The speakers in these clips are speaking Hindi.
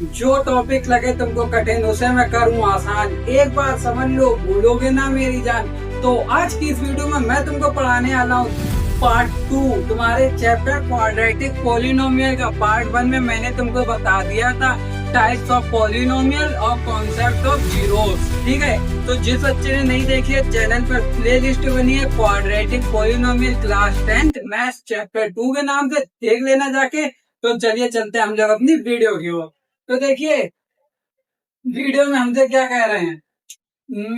जो टॉपिक लगे तुमको कठिन उसे मैं करूँ आसान। एक बार समझ लो भूलोगे ना मेरी जान। तो आज की इस वीडियो में मैं तुमको पढ़ाने वाला हूँ पार्ट 2 तुम्हारे चैप्टर क्वाड्रेटिक पॉलिनोमियल का। पार्ट 1 में मैंने तुमको बता दिया था टाइप्स ऑफ पॉलिनोमियल और कॉन्सेप्ट ऑफ जीरोस। ठीक है, तो जिस बच्चे ने नहीं देखी है चैनल पर प्ले लिस्ट बनी है quadratic polynomial class 10th maths chapter 2 के नाम से, देख लेना जाके। तो चलिए चलते हैं हम लोग अपनी वीडियो की ओर। तो देखिए वीडियो में हमसे क्या कह रहे हैं।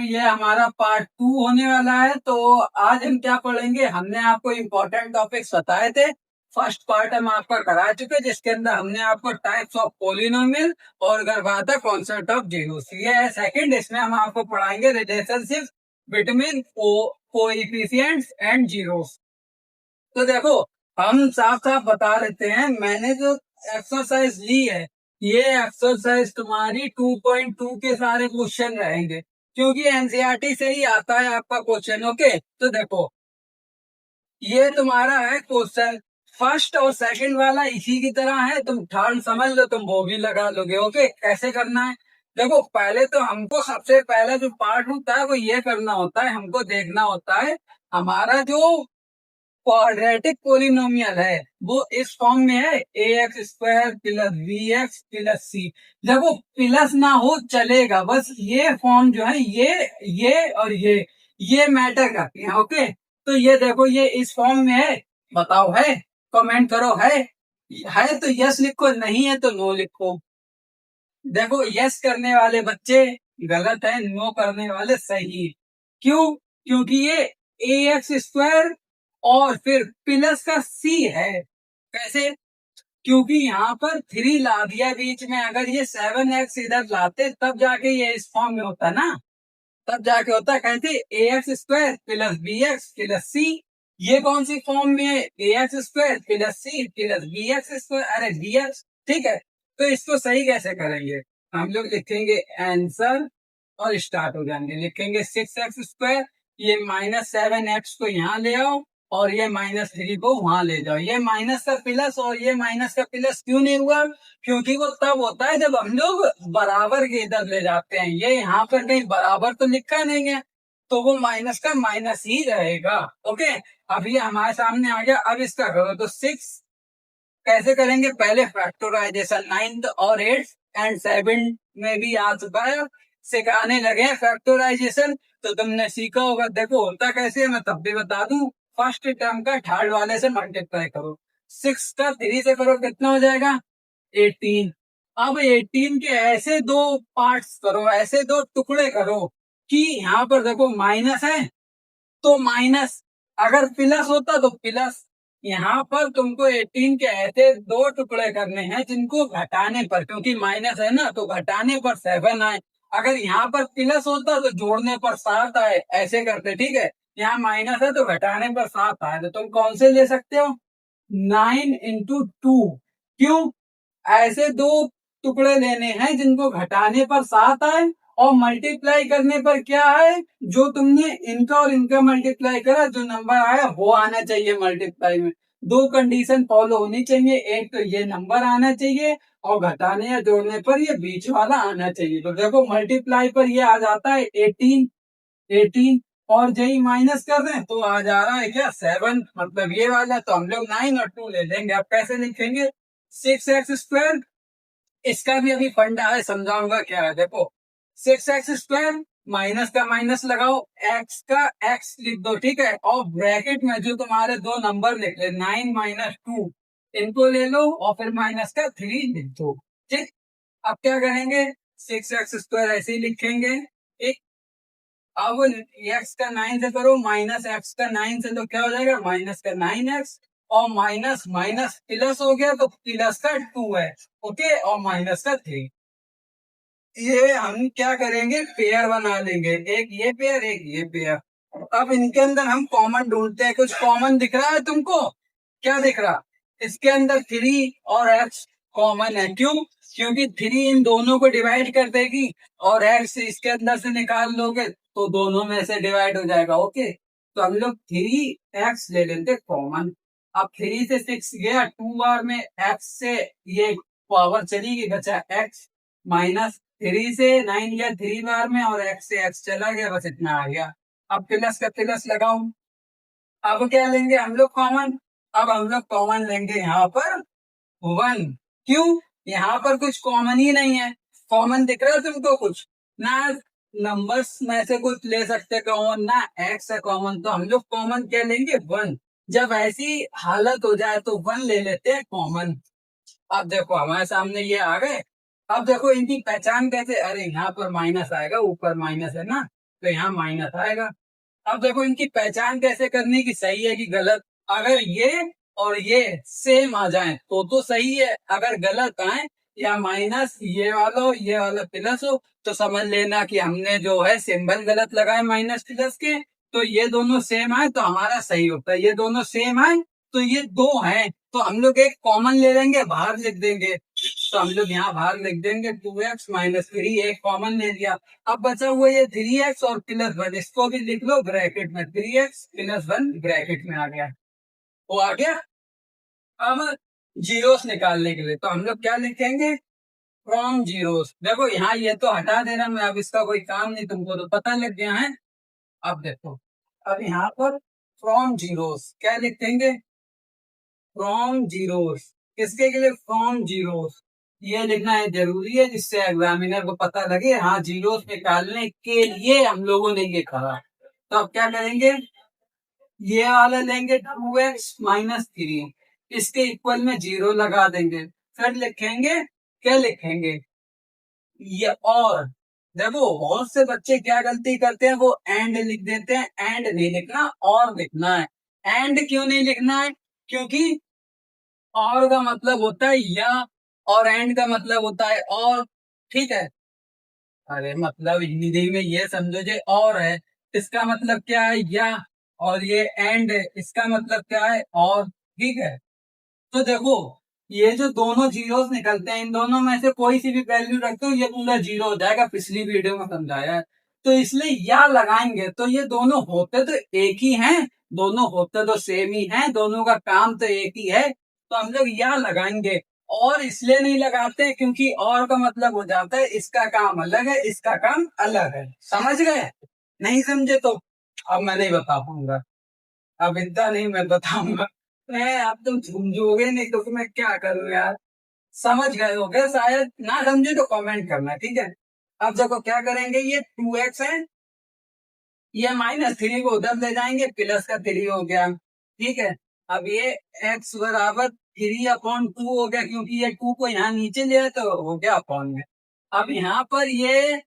ये हमारा पार्ट 2 होने वाला है। तो आज हम क्या पढ़ेंगे, हमने आपको इम्पोर्टेंट टॉपिक्स बताए थे। फर्स्ट पार्ट हम आपका करा चुके जिसके अंदर हमने आपको टाइप्स ऑफ पॉलिनोमियल और करवाया था कॉन्सेप्ट ऑफ जीरोस। ये है सेकंड, इसमें हम आपको पढ़ाएंगे relationship between coefficients and zeros. तो देखो हम साफ साफ बता देते हैं, मैंने जो एक्सरसाइज ली है ये एक्सरसाइज तुम्हारी 2.2 के सारे क्वेश्चन रहेंगे, क्योंकि एनसीईआरटी से ही आता है आपका क्वेश्चन। ओके, तो देखो ये तुम्हारा है क्वेश्चन। फर्स्ट और सेकंड वाला इसी की तरह है, तुम थर्ड समझ लो तुम वो भी लगा लोगे। ओके, कैसे करना है देखो, पहले तो हमको सबसे पहला जो पार्ट होता है वो ये करना होता है, हमको देखना होता है हमारा जो क्वाड्रेटिक पोलिनोमियल है वो इस फॉर्म में है A X square plus B X plus C. देखो प्लस ना हो चलेगा, बस ये फॉर्म जो है ये और ये मैटर करती है। ओके, तो ये देखो ये इस फॉर्म में है, बताओ है, कमेंट करो है तो यस लिखो, नहीं है तो नो लिखो। देखो यस करने वाले बच्चे गलत है, नो करने वाले सही। क्यों? क्योंकि ये ए एक्स स्क्वायर और फिर प्लस का सी है। कैसे? क्योंकि यहाँ पर 3 ला दिया बीच में, अगर ये 7x इधर लाते तब जाके ये इस फॉर्म में होता ना, तब जाके होता। कहते A X square plus B X plus C. ये कौन सी फॉर्म में है? A X square plus C plus B X square, अरे बी एक्स। ठीक है, तो इसको सही कैसे करेंगे, हम लोग लिखेंगे आंसर और स्टार्ट हो जाएंगे। लिखेंगे 6x स्क्वायर, ये -7x को यहाँ ले आओ और ये -3 को वहां ले जाओ। ये माइनस का प्लस और ये माइनस का प्लस क्यों नहीं हुआ? क्योंकि वो तब होता है जब हम लोग बराबर के इधर ले जाते हैं। ये यहाँ पर कहीं बराबर तो लिखा नहीं है, तो वो माइनस का माइनस ही रहेगा। ओके, अब ये हमारे सामने आ गया। अब इसका करो तो 6 कैसे करेंगे, पहले फैक्टराइजेशन 9th और 8th एंड 7 में भी आ चुका है, सिखाने लगे फैक्टराइजेशन तो तुमने सीखा होगा। देखो होता कैसे है मैं तब भी बता दूं, फर्स्ट टर्म का थर्ड वाले से मल्टीप्लाई करो, 6 का 3 से करो, कितना हो जाएगा 18। अब 18 के ऐसे दो पार्ट्स करो, ऐसे दो टुकड़े करो कि यहाँ पर देखो माइनस है तो माइनस, अगर प्लस होता तो प्लस। यहाँ पर तुमको 18 के ऐसे दो टुकड़े करने हैं जिनको घटाने पर, क्योंकि माइनस है ना तो घटाने पर 7 आए। अगर यहाँ पर प्लस होता तो जोड़ने पर 7 आए, ऐसे करते। ठीक है, यहाँ माइनस है तो घटाने पर 7 आए, तो तुम कौन से ले सकते हो 9 into 2। क्यों? ऐसे दो टुकड़े लेने हैं जिनको घटाने पर 7 आए और मल्टीप्लाई करने पर क्या है, जो तुमने इनका और इनका मल्टीप्लाई करा जो नंबर आया वो आना चाहिए मल्टीप्लाई में। दो कंडीशन फॉलो होनी चाहिए, एक तो ये नंबर आना चाहिए और घटाने या जोड़ने पर ये बीच वाला आना चाहिए। तो देखो मल्टीप्लाई पर ये आ जाता है 18 और यही माइनस कर दें तो आ जा रहा है क्या 7, मतलब ये वाला। तो हम लोग 9 और 2 ले लेंगे। अब कैसे लिखेंगे 6x स्क्वायर, इसका भी अभी फंडा है, समझाऊंगा क्या है। देखो 6x स्क्वायर माइनस का माइनस लगाओ, x का x लिख दो। ठीक है, और ब्रैकेट में जो तुम्हारे दो नंबर लिख ले 9 - 2 इनको ले लो और फिर माइनस का 3 लिख दो। ठीक, अब क्या करेंगे 6x स्क्वायर ऐसे ही लिखेंगे। एक अब x का 9 से करो, माइनस x का 9 से तो क्या हो जाएगा माइनस का 9x और माइनस माइनस प्लस हो गया तो प्लस का 2 है। ओके, और माइनस का 3। ये हम क्या करेंगे पेयर बना लेंगे, एक ये पेयर एक ये पेयर। अब इनके अंदर हम कॉमन ढूंढते हैं, कुछ कॉमन दिख रहा है तुमको? क्या दिख रहा? इसके अंदर 3 और x कॉमन है। क्यों? क्योंकि 3 इन दोनों को डिवाइड कर देगी और x इसके अंदर से निकाल लोगे तो दोनों में से डिवाइड हो जाएगा। ओके, तो हम लोग 3x ले लेते कॉमन। अब 3 से 6 गया, 2 बार में x से ये पावर चली गई, बचा x -3 से 9 गया 3 बार में और x से x चला गया, बस इतना आ गया। अब प्लस का प्लस लगाऊं, अब क्या लेंगे हम लोग कॉमन, अब हम लोग कॉमन लेंगे यहाँ पर 1। क्यों? यहाँ पर कुछ कॉमन ही नहीं है। कॉमन दिख रहा है तुमको कुछ ना? नंबर्स में से कुछ ले सकते कॉमन ना, एक्स है कॉमन, तो हम लोग कॉमन क्या लेंगे 1। जब ऐसी हालत हो जाए तो 1 ले लेते हैं कॉमन। अब देखो हमारे सामने ये आ गए। अब देखो इनकी पहचान कैसे, अरे यहाँ पर माइनस आएगा, ऊपर माइनस है ना, तो यहाँ माइनस आएगा। अब देखो इनकी पहचान कैसे करनी कि सही है कि गलत। अगर ये और ये सेम आ जाए तो सही है, अगर गलत आए या माइनस ये वाला हो ये वाला प्लस हो तो समझ लेना कि हमने जो है सिंबल गलत लगाए माइनस प्लस के। तो ये दोनों सेम आए तो हमारा सही होता है, ये दोनों सेम आए तो ये दो हैं तो हम लोग एक कॉमन ले लेंगे, बाहर लिख देंगे। तो हम लोग यहाँ बाहर लिख देंगे 2x माइनस 3, एक कॉमन ले लिया। अब बचा हुआ ये 3x और +1, इसको भी लिख लो ब्रैकेट में, 3x +1 ब्रैकेट में आ गया, वो आ गया। अब जीरोस निकालने के लिए तो हम लोग क्या लिखेंगे, फ्रॉम जीरोस। देखो यहाँ ये तो हटा देना, मैं अब इसका कोई काम नहीं, तुमको तो पता लग गया है। अब देखो, अब यहाँ पर फ्रॉम जीरोस क्या लिखेंगे, फ्रॉम जीरोस। किसके के लिए, फ्रॉम जीरोस। ये लिखना है जरूरी है जिससे एग्जामिनर को पता लगे हाँ जीरोस निकालने के लिए हम लोगों ने ये कहा। तो अब क्या करेंगे, ये वाला लेंगे 2x माइनस 3, इसके इक्वल में 0 लगा देंगे। फिर लिखेंगे, क्या लिखेंगे, ये और। देखो बहुत से बच्चे क्या गलती करते हैं, वो एंड लिख देते हैं। एंड नहीं लिखना, और लिखना है। एंड क्यों नहीं लिखना है, क्योंकि और का मतलब होता है या, और एंड का मतलब होता है और। ठीक है, अरे मतलब हिंदी में ये समझो जो और है इसका मतलब क्या है या, और ये एंड है इसका मतलब क्या है और। ठीक है, तो देखो ये जो दोनों जीरोस निकलते हैं इन दोनों में से कोई सी भी वैल्यू रखते हो ये पूरा जीरो हो जाएगा, पिछली वीडियो में समझाया है। तो इसलिए या लगाएंगे तो ये दोनों होते तो एक ही हैं, दोनों होते तो सेम ही हैं, दोनों का काम तो एक ही है, तो हम लोग या लगाएंगे। और इसलिए नहीं लगाते क्योंकि और का मतलब हो जाता है इसका काम अलग है इसका काम अलग है। समझ गए? नहीं समझे तो अब मैं नहीं बता पाऊंगा, अब इतना नहीं मैं बताऊंगा। मैं अब तुम समझोगे नहीं तो मैं क्या करूं यार। समझ गए हो गए शायद, ना समझे तो कमेंट करना, ठीक है। अब देखो क्या करेंगे, ये 2x है, ये -3 को उधर ले जाएंगे, प्लस का 3 हो गया। ठीक है, अब ये x बराबर 3/2 हो गया, क्योंकि ये 2 को यहाँ नीचे ले आए तो हो गया अपॉन में। अब यहाँ पर ये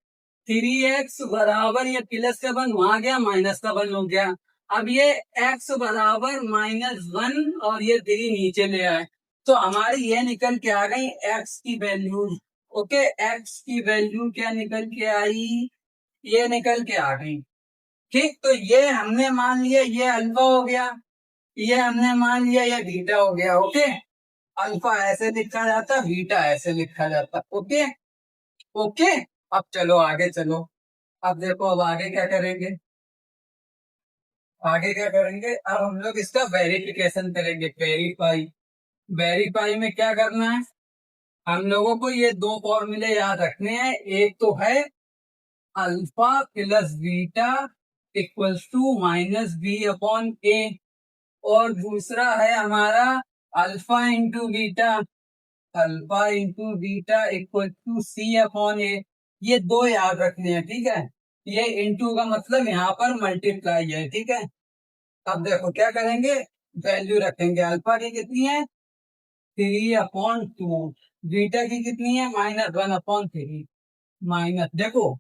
3x बराबर, ये प्लस का 1 वहां गया, माइनस का 1 हो गया। अब ये x बराबर -1 और ये 3 नीचे ले आए, तो हमारी ये निकल के आ गई x की वैल्यू। ओके, x की वैल्यू क्या निकल के आई, ये निकल के आ गई। ठीक, तो ये हमने मान लिया ये अल्फा हो गया, ये हमने मान लिया ये बीटा हो गया। ओके, अल्फा ऐसे लिखा जाता, बीटा ऐसे लिखा जाता। ओके ओके, अब चलो आगे चलो। अब देखो अब आगे क्या करेंगे, आगे क्या करेंगे, अब हम लोग इसका वेरिफिकेशन करेंगे, वेरीफाई। वेरीफाई में क्या करना है, हम लोगों को ये दो फॉर्मूले याद रखने हैं। एक तो है alpha plus beta equals to -b/a, और दूसरा है हमारा alpha into beta, alpha into beta equal to c/a। ये दो याद रखने हैं, ठीक है। ये इंटू का मतलब यहाँ पर मल्टीप्लाई है, ठीक है। अब देखो क्या करेंगे, वैल्यू रखेंगे, अल्फा की कितनी है 3/2, बीटा की कितनी है -1/3। माइनस, देखो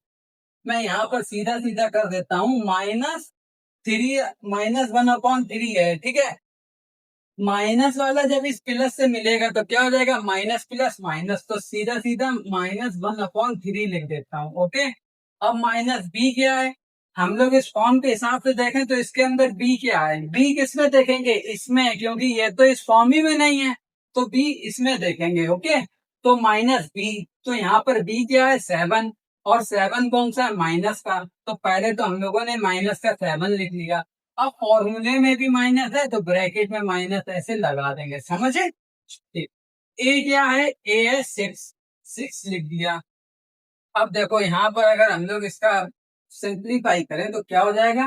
मैं यहाँ पर सीधा सीधा कर देता हूँ, -3 -1/3 है, ठीक है। माइनस वाला जब इस प्लस से मिलेगा तो क्या हो जाएगा, माइनस प्लस माइनस, तो सीधा सीधा -1/3 लिख देता हूँ। ओके, अब माइनस बी क्या है, हम लोग इस फॉर्म के हिसाब से देखें तो इसके अंदर बी क्या है, बी किसमें देखेंगे, इसमें, क्योंकि ये तो इस फॉर्म ही में नहीं है, तो बी इसमें देखेंगे। ओके, तो -b, तो यहाँ पर बी क्या है 7, और 7 कौन सा है, माइनस का, तो पहले तो हम लोगों ने माइनस का 7 लिख लिया। अब फॉर्मूले में भी माइनस है तो ब्रैकेट में माइनस ऐसे लगा देंगे, समझे। ए क्या है, ए है 6, 6 लिख दिया। अब देखो यहाँ पर अगर हम लोग इसका सिंप्लीफाई करें तो क्या हो जाएगा,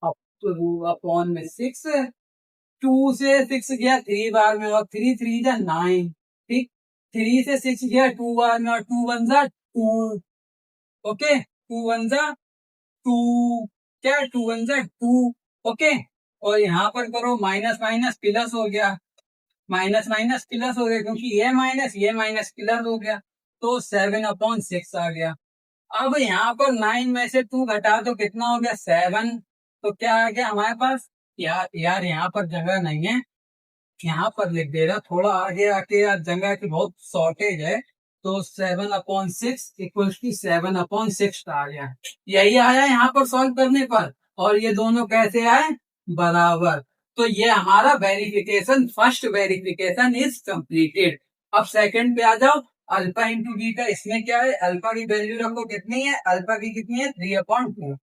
अब टू अपॉन में 6, 2 से 6 गया 3 बार में, और 3 3 जा 9, ठीक। 3 से 6 गया 2 बार में, और 2 1 जा 2, ओके। 2 1 जा 2, क्या 2 1 जा 2, ओके। और यहाँ पर करो माइनस माइनस प्लस हो गया, माइनस माइनस प्लस हो गया, क्योंकि ये माइनस प्लस हो गया, तो 7/6 आ गया। अब यहाँ पर 9 में से 2 घटा तो कितना हो गया 7, तो क्या आ गया हमारे पास, यार यहाँ पर जगह नहीं है, यहाँ पर लिख दे रहा, थोड़ा आगे आके यार जगह की बहुत शॉर्टेज है, तो 7/6 इक्वल टू 7/6 आ गया। यही आया यहाँ पर सॉल्व करने पर, और ये दोनों कैसे आए, बराबर। तो ये हमारा verification, first verification is completed. अब सेकंड पे आ जाओ, अल्फा इंटू बीटा, इसमें क्या है, अल्फा की वैल्यू रखो, कितनी है, अल्फा की कितनी है 3/2,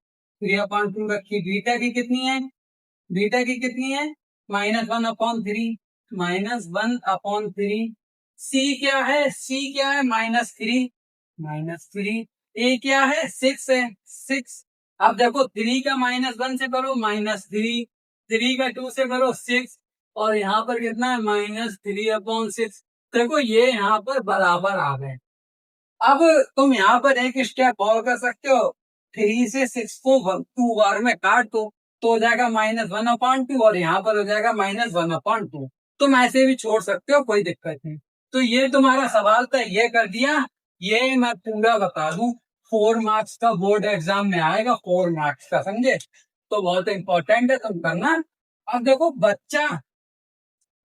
3/2 रखी। बीटा की कितनी है, बीटा की कितनी है -1/3, -1/3। सी क्या है, सी क्या है -3, -3। ए क्या है 6 है, 6। अब देखो 3 का -1 से करो -3, 3 का 2 से करो 6, और यहाँ पर कितना है -3/6। देखो ये यहाँ पर बराबर आ गए। अब तुम यहाँ पर एक स्टेप और कर सकते हो, 3 से 6 को 2 बार में काट दो, तो हो जाएगा -1/2, और यहाँ पर हो जाएगा -1/2। तुम ऐसे भी छोड़ सकते हो, कोई दिक्कत नहीं। तो ये तुम्हारा सवाल था, ये कर दिया। ये मैं पूरा बता दूं, 4 मार्क्स का बोर्ड एग्जाम में आएगा, 4 मार्क्स का, समझे, तो बहुत इंपॉर्टेंट है, तुम करना। अब देखो बच्चा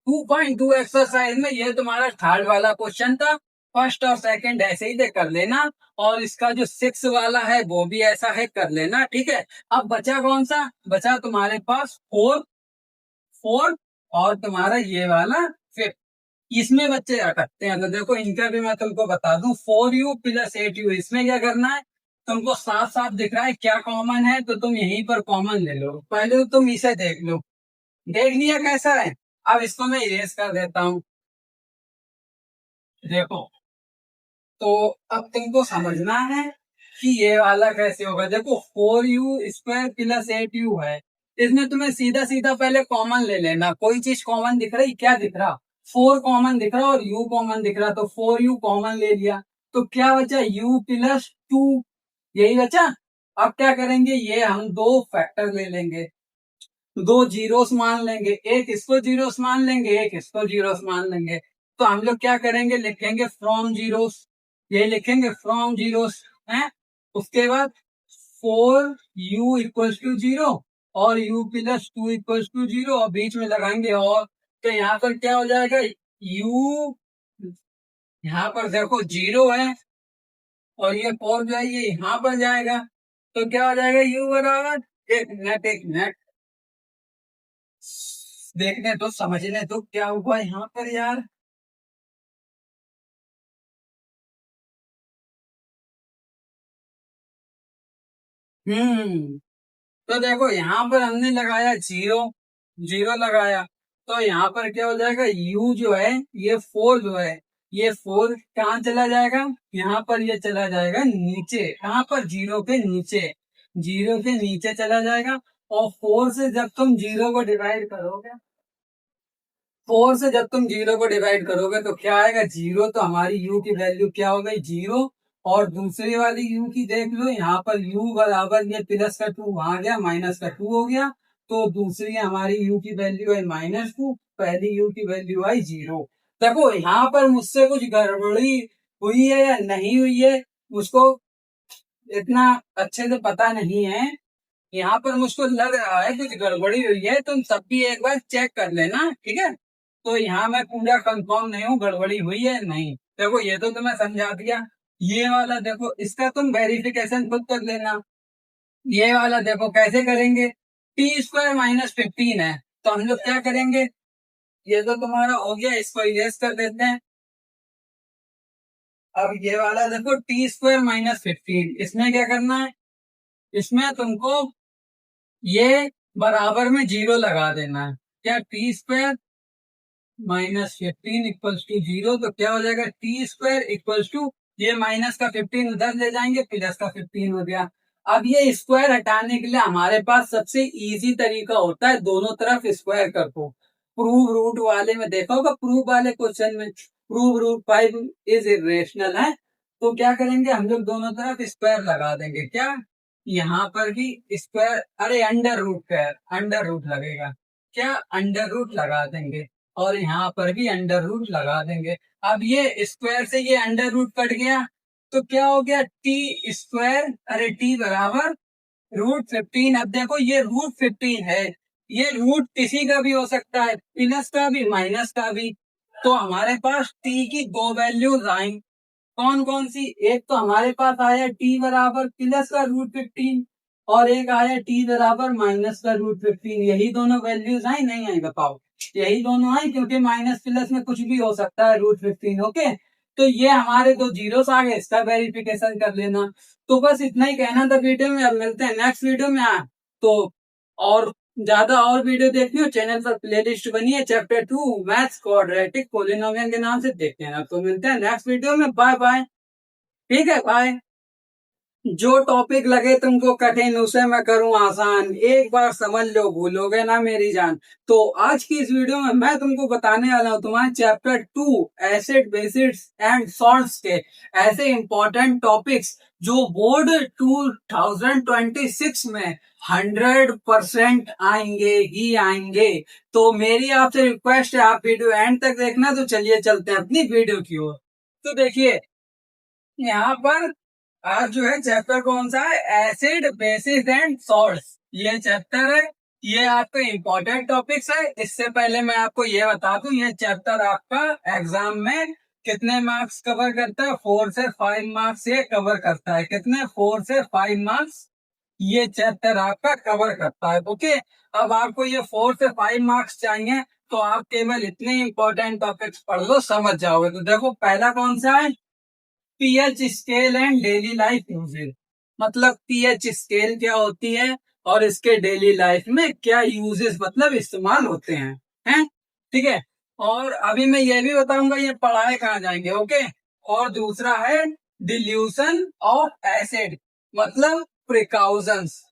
2.2 एक्सरसाइज में ये तुम्हारा थर्ड वाला क्वेश्चन था, फर्स्ट और सेकंड ऐसे ही दे कर लेना, और इसका जो 6 वाला है वो भी ऐसा है, कर लेना, ठीक है। अब बचा कौन सा, बचा तुम्हारे पास 4, 4, और तुम्हारा ये वाला 5। इसमें बच्चे क्या करते हैं, तो देखो इनका भी मैं तुमको बता दूं, 4u + 8u, इसमें क्या करना है, तुमको साफ साफ दिख रहा है क्या कॉमन है, तो तुम यहीं पर कॉमन ले लो। पहले तो तुम इसे देख लो, देख लिया कैसा है। अब इसको मैं इरेज कर देता हूँ, देखो। तो अब तुमको समझना है कि ये वाला कैसे होगा। देखो 4u² + 8u है, इसमें तुम्हें सीधा सीधा पहले कॉमन ले लेना। कोई चीज कॉमन दिख रही, क्या दिख रहा, 4 कॉमन दिख रहा और u कॉमन दिख रहा, तो 4u कॉमन ले लिया, तो क्या बचा u + 2, यही बचा। अब क्या करेंगे, ये हम दो फैक्टर ले लेंगे, दो जीरोस मान लेंगे, एक इसको जीरोस मान लेंगे, एक इसको जीरोस मान लेंगे। तो हम लोग क्या करेंगे, लिखेंगे फ्रॉम जीरोस, ये लिखेंगे फ्रॉम जीरोस है। उसके बाद 4u = 0 और u + 2 = 0, और बीच में लगाएंगे और, तो यहाँ पर क्या हो जाएगा, u, यहाँ पर देखो 0 है, और ये 4 जो है ये यहाँ पर जाएगा, तो क्या हो जाएगा, u बराबर, एक मिनट देखने तो समझने तो क्या हुआ यहाँ पर यार। हम्म, तो देखो यहाँ पर हमने लगाया 0, 0 लगाया, तो यहाँ पर क्या हो जाएगा, u जो है, ये 4 जो है, ये 4 कहाँ चला जाएगा, यहाँ पर ये चला जाएगा नीचे, कहाँ पर, 0 के नीचे, 0 के नीचे चला जाएगा। और 4 से जब तुम 0 को डिवाइड करोगे, 4 से जब तुम 0 को डिवाइड करोगे तो क्या आएगा, 0, तो हमारी u की वैल्यू क्या हो गई 0। और दूसरी वाली u की देख लो, यहाँ पर u बराबर, ये प्लस का 2 वहां गया, माइनस का 2 हो गया, तो दूसरी हमारी u की वैल्यू है -2, पहली u की वैल्यू आई 0। देखो यहाँ पर मुझसे कुछ गड़बड़ी हुई है या नहीं हुई है, मुझको इतना अच्छे से पता नहीं है। यहाँ पर मुझको लग रहा है कुछ गड़बड़ी हुई है, तुम सब भी एक बार चेक कर लेना, ठीक है। तो यहाँ मैं पूरा कंफर्म नहीं हूँ गड़बड़ी हुई है नहीं। देखो ये तो तुम्हें समझा दिया, ये वाला देखो इसका तुम वेरिफिकेशन खुद कर लेना। ये वाला देखो कैसे करेंगे, t² - 15 है, तो हम लोग क्या करेंगे, ये तो तुम्हारा हो गया, इसको इरेज कर देते हैं। अब ये वाला देखो t² - 15, इसमें क्या करना है, इसमें तुमको ये बराबर में 0 लगा देना है। क्या t² - 15 = 0, तो क्या हो जाएगा, t² = ये माइनस का 15 उधर ले जाएंगे, प्लस का 15 हो गया। अब ये स्क्वायर हटाने के लिए हमारे पास सबसे इजी तरीका होता है दोनों तरफ स्क्वायर कर दो। प्रूव रूट वाले में देखा होगा, प्रूव वाले क्वेश्चन में प्रूव रूट 5 इज इरेशनल है, तो क्या करेंगे हम लोग दोनों तरफ स्क्वायर लगा देंगे। क्या यहाँ पर भी स्क्वायर, अरे अंडर रूट का अंडर रूट लगेगा, क्या अंडर रूट लगा देंगे, और यहाँ पर भी अंडर रूट लगा देंगे। अब ये स्क्वायर से ये अंडर रूट कट गया, तो क्या हो गया टी स्क्वायर, अरे टी बराबर √15। अब देखो ये √15 है, ये रूट किसी का भी हो सकता है, प्लस का भी माइनस का भी। तो हमारे पास टी की दो वैल्यूज आई, कौन कौन सी, एक तो हमारे पास आया टी बराबर प्लस का √15, और एक आया टी बराबर माइनस का √15। यही दोनों वैल्यूज आई, नहीं आई बताओ? यही दोनों आई, क्योंकि माइनस प्लस में कुछ भी हो सकता है √15। ओके, तो ये हमारे दो जीरोस आ गए, इसका वेरिफिकेशन कर लेना। तो बस इतना ही कहना था वीडियो में। अब मिलते हैं नेक्स्ट वीडियो में। तो और ज्यादा और वीडियो देखनी हो, चैनल पर प्लेलिस्ट बनी है चैप्टर 2 मैथ्स क्वाड्रेटिक पोलिनोमियल के नाम से, देखते हैं। तो मिलते हैं नेक्स्ट वीडियो में, बाय बाय। ठीक है, बाय। जो टॉपिक लगे तुमको कठिन उसे मैं करूं आसान, एक बार समझ लो भूलोगे ना मेरी जान। तो आज की इस वीडियो में मैं तुमको बताने वाला हूं तुम्हारे चैप्टर 2 एसिड बेसिड्स एंड सॉल्ट्स के ऐसे इंपॉर्टेंट टॉपिक्स जो बोर्ड 2026 में 100% आएंगे ही आएंगे। तो मेरी आपसे रिक्वेस्ट है, आप वीडियो एंड तक देखना। तो चलिए चलते हैं अपनी वीडियो की ओर। तो देखिए यहाँ पर आज जो है चैप्टर कौन सा है, एसिड बेसिस एंड सॉल्ट्स, ये चैप्टर है। ये आपका इम्पोर्टेंट टॉपिक्स है। इससे पहले मैं आपको ये बता दूं, ये चैप्टर आपका एग्जाम में कितने मार्क्स कवर करता है, 4 से 5 मार्क्स ये कवर करता है। कितने, 4 से 5 मार्क्स ये चैप्टर आपका कवर करता है। ओके, अब आपको ये 4 से 5 मार्क्स चाहिए, तो आप केवल इतने इंपॉर्टेंट टॉपिक्स पढ़ लो, समझ जाओगे। तो देखो पहला कौन सा है, pH scale and daily life uses. मतलब पीएच स्केल क्या होती है और इसके डेली लाइफ में क्या यूजेस मतलब इस्तेमाल होते हैं, ठीक है। और अभी मैं ये भी बताऊंगा ये पढ़ाए कहाँ जाएंगे। ओके, और दूसरा है डिल्यूशन ऑफ एसिड, मतलब प्रिकॉशंस।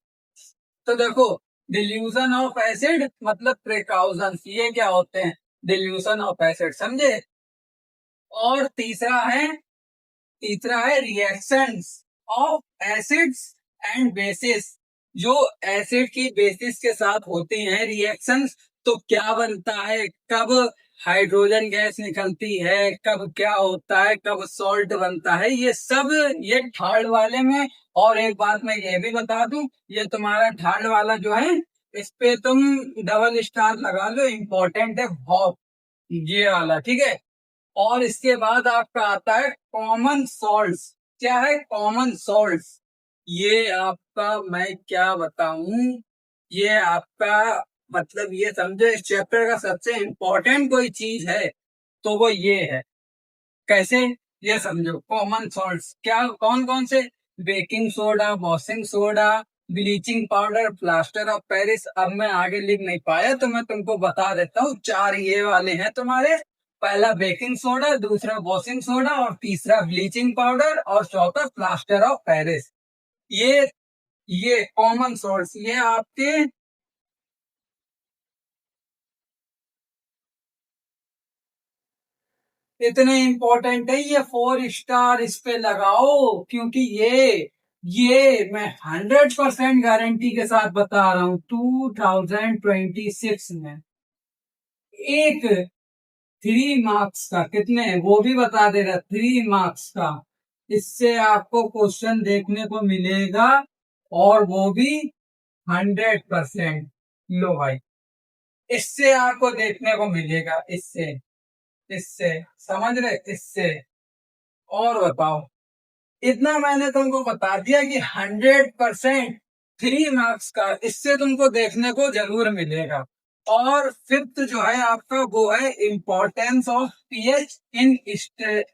तो देखो डिल्यूशन ऑफ एसिड मतलब प्रिकॉशंस, ये क्या होते हैं डिल्यूशन ऑफ एसिड, समझे। और तीसरा है reactions of acids and bases, जो एसिड की बेसिस के साथ होती हैं रिएक्शंस। तो क्या बनता है, कब हाइड्रोजन गैस निकलती है, कब क्या होता है, कब सॉल्ट बनता है, ये सब ये थर्ड वाले में। और एक बात मैं ये भी बता दूं, ये तुम्हारा थर्ड वाला जो है इस पे तुम डबल स्टार लगा लो, इम्पोर्टेंट है बहुत ये वाला, ठीक है। और इसके बाद आपका आता है कॉमन सॉल्ट्स। क्या है कॉमन सॉल्ट्स, ये आपका मैं क्या बताऊं, ये आपका मतलब ये समझो इस चैप्टर का सबसे इम्पोर्टेंट कोई चीज है तो वो ये है। कैसे, ये समझो कॉमन सॉल्ट्स क्या, कौन कौन से, baking soda, washing soda, bleaching powder, plaster of Paris. अब मैं आगे लिख नहीं पाया तो मैं तुमको बता देता हूँ, चार ये वाले हैं तुम्हारे। पहला बेकिंग सोडा, दूसरा वॉशिंग सोडा, और तीसरा ब्लीचिंग पाउडर, और चौथा प्लास्टर ऑफ पेरिस। ये कॉमन सॉल्ट्स ये आपके इतने इंपॉर्टेंट है, ये 4 स्टार इस पे लगाओ, क्योंकि ये मैं 100% गारंटी के साथ बता रहा हूँ 2026 में एक 3 मार्क्स का, कितने वो भी बता दे रहा, 3 मार्क्स का इससे आपको क्वेश्चन देखने को मिलेगा, और वो भी 100%। लो भाई, इससे आपको देखने को मिलेगा, इससे इससे समझ रहे, इससे। और बताओ, इतना मैंने तुमको बता दिया कि 100% 3 मार्क्स का इससे तुमको देखने को जरूर मिलेगा। और फिफ्थ जो है आपका वो है importance of pH in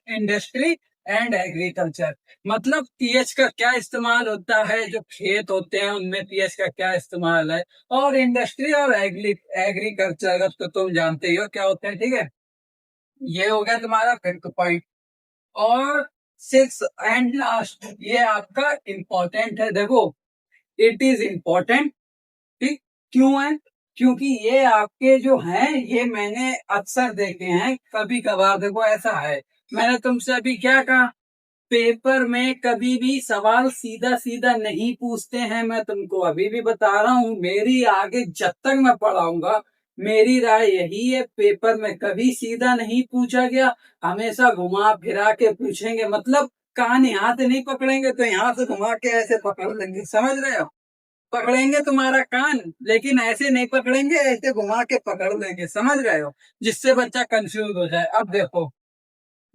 industry and agriculture. मतलब पीएच का क्या इस्तेमाल होता है, जो खेत होते हैं उनमें पीएच का क्या इस्तेमाल है, और इंडस्ट्री और एग्रीकल्चर का तो तुम जानते ही हो क्या होते हैं, ठीक है। ये हो गया तुम्हारा फिफ्थ पॉइंट। और सिक्स एंड लास्ट, ये आपका इम्पोर्टेंट है। देखो, इट इज इम्पोर्टेंट। ठीक, क्यों है? क्योंकि ये आपके जो हैं, ये मैंने अक्सर देखे हैं। कभी कभार देखो ऐसा है, मैंने तुमसे अभी क्या कहा, पेपर में कभी भी सवाल सीधा सीधा नहीं पूछते हैं। मैं तुमको अभी भी बता रहा हूँ, मेरी आगे जब तक मैं पढ़ाऊंगा मेरी राय यही है, पेपर में कभी सीधा नहीं पूछा गया, हमेशा घुमा फिरा के पूछेंगे। मतलब कान यहाँ से नहीं पकड़ेंगे तो यहाँ से घुमा के ऐसे पकड़ लेंगे, समझ रहे हो? पकड़ेंगे तुम्हारा कान, लेकिन ऐसे नहीं पकड़ेंगे, ऐसे घुमा के पकड़ लेंगे, समझ रहे हो? जिससे बच्चा कंफ्यूज हो जाए। अब देखो,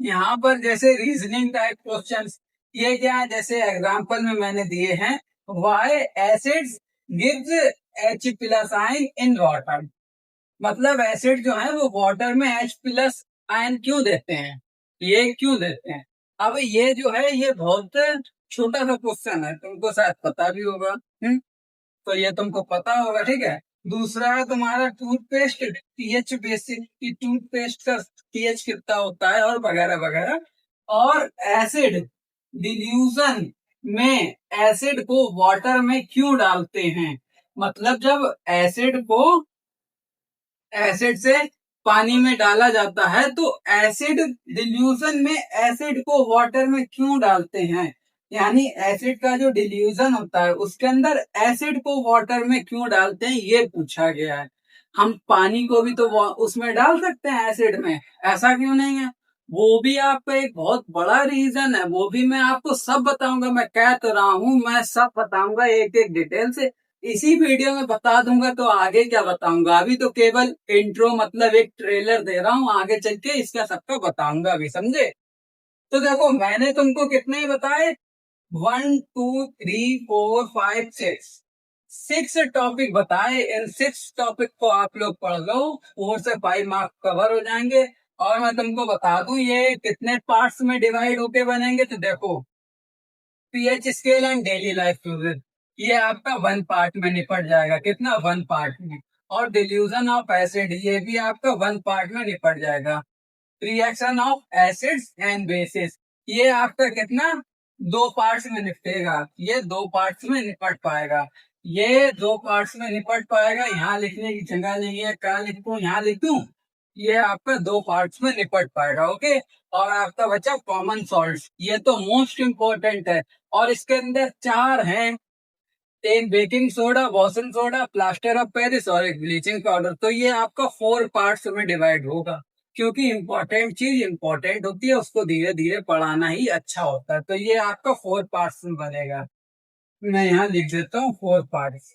यहाँ पर जैसे रीजनिंग टाइप क्वेश्चंस, ये क्या है, जैसे एग्जांपल में मैंने दिए हैं, why acids gives H plus ion in water. मतलब एसिड जो है वो वाटर में H प्लस आयन क्यों देते हैं, ये क्यों देते हैं? अब ये जो है ये बहुत छोटा सा क्वेश्चन है, तुमको शायद पता भी होगा। तो ये तुमको पता होगा, ठीक है। दूसरा है तुम्हारा टूथपेस्ट, पीएच बेसिक की टूथपेस्ट का पीएच कितना होता है, और वगैरह वगैरह। और एसिड डिल्यूशन में एसिड को वाटर में क्यों डालते हैं? मतलब जब एसिड से पानी में डाला जाता है तो एसिड डिल्यूशन में एसिड को वाटर में क्यों डालते हैं, यानी एसिड का जो डिल्यूशन होता है उसके अंदर एसिड को वाटर में क्यों डालते हैं, ये पूछा गया है। हम पानी को भी तो उसमें डाल सकते हैं एसिड में, ऐसा क्यों नहीं है? वो भी आपका एक बहुत बड़ा रीजन है, वो भी मैं आपको सब बताऊंगा। मैं कह तो रहा हूँ, मैं सब बताऊंगा एक एक डिटेल से, इसी वीडियो में बता दूंगा। तो आगे क्या बताऊंगा, अभी तो केवल इंट्रो मतलब एक ट्रेलर दे रहा हूँ, आगे चल के इसका सबका बताऊंगा अभी, समझे? तो देखो, मैंने तुमको कितने ही बताए, 1 2 3 4 5 6 6 टॉपिक बताए। इन 6 टॉपिक को आप लोग पढ़ लो, 4 से 5 मार्क्स कवर हो जाएंगे। और मैं तुमको बता दूं ये कितने पार्ट्स में डिवाइड होके बनेंगे। तो देखो, pH scale and daily life uses, ये आपका 1 पार्ट में निपट जाएगा। कितना? 1 पार्ट में। और डिल्यूजन ऑफ एसिड, ये भी आपका 1 पार्ट में निपट जाएगा। Reaction of acids and bases, ये आपका कितना? 2 पार्ट्स में निपटेगा। ये 2 पार्ट्स में निपट पाएगा, ये 2 पार्ट्स में निपट पाएगा। यहाँ लिखने की जगह नहीं है, कहाँ लिखूं, यहाँ लिखूं। ये आपका 2 पार्ट्स में निपट पाएगा, ओके। और आपका बचा कॉमन सॉल्ट, ये तो मोस्ट इम्पोर्टेंट है। और इसके अंदर 4 हैं, एक baking soda, washing soda, plaster of Paris और एक ब्लीचिंग पाउडर। तो ये आपका 4 पार्ट्स में डिवाइड होगा, क्योंकि इम्पोर्टेंट चीज इम्पोर्टेंट होती है, उसको धीरे धीरे पढ़ाना ही अच्छा होता है। तो ये आपका 4 पार्ट्स में बनेगा। मैं यहाँ लिख देता हूँ 4 पार्ट्स,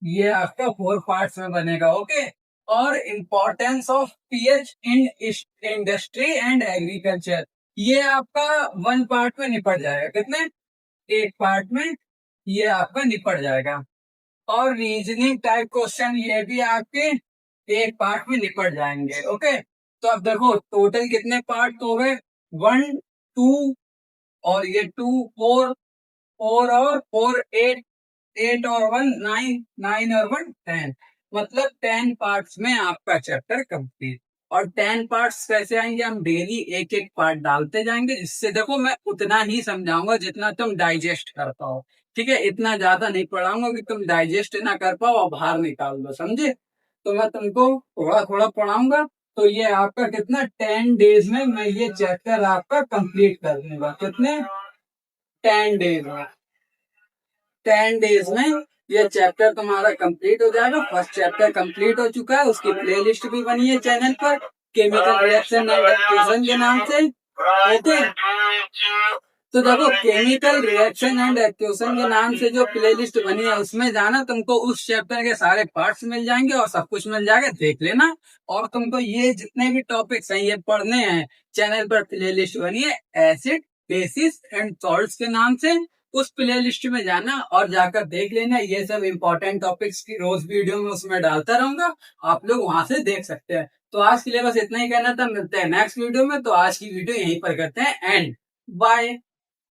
ये आपका 4 पार्ट्स में बनेगा, ओके। और importance of pH in industry and agriculture, ये आपका 1 पार्ट में निपट जाएगा। कितने? 1 पार्ट में ये आपका निपट जाएगा। और रीजनिंग टाइप क्वेश्चन, ये भी आपके 1 पार्ट में निपट जाएंगे, ओके। तो अब देखो, टोटल कितने पार्ट हो गए, 1 2, और ये 2 4, 4 और 4 8, 8 और 1 9, 9 और 1 10, मतलब 10 पार्ट्स में आपका चैप्टर कंप्लीट। और 10 पार्ट्स कैसे आएंगे, हम डेली एक एक पार्ट डालते जाएंगे, जिससे देखो मैं उतना ही समझाऊंगा जितना तुम डाइजेस्ट कर पाओ, ठीक है। इतना ज्यादा नहीं पढ़ाऊंगा कि तुम डाइजेस्ट ना कर पाओ और बाहर निकाल दो, समझे? तो मैं तुमको थोड़ा थोड़ा पढ़ाऊंगा। तो ये आपका कितना, 10 डेज में मैं ये चैप्टर आपका कंप्लीट कर दूंगा। कितने? 10 डेज में। 10 डेज में ये चैप्टर तुम्हारा कंप्लीट हो जाएगा। फर्स्ट चैप्टर कंप्लीट हो चुका है, उसकी प्लेलिस्ट भी बनी है चैनल पर, केमिकल रिएक्शन एंड एक्टिवेशन के नाम से, ओके। तो देखो, केमिकल रिएक्शन एंड एक्टिवेशन के नाम से जो प्लेलिस्ट बनी है उसमें जाना, तुमको उस चैप्टर के सारे पार्ट्स मिल जाएंगे और सब कुछ मिल जाएगा, देख लेना। और तुमको ये जितने भी टॉपिक्स हैं ये पढ़ने हैं, चैनल पर प्लेलिस्ट बनी है एसिड, बेसिस एंड सॉल्ट्स के नाम से, उस प्लेलिस्ट में जाना और जाकर देख लेना। ये सब इंपॉर्टेंट टॉपिक्स की रोज वीडियो में उसमें डालता रहूंगा, आप लोग वहां से देख सकते हैं। तो आज के लिए बस इतना ही कहना था, मिलते हैं नेक्स्ट वीडियो में। तो आज की वीडियो यहीं पर करते हैं एंड, बाय।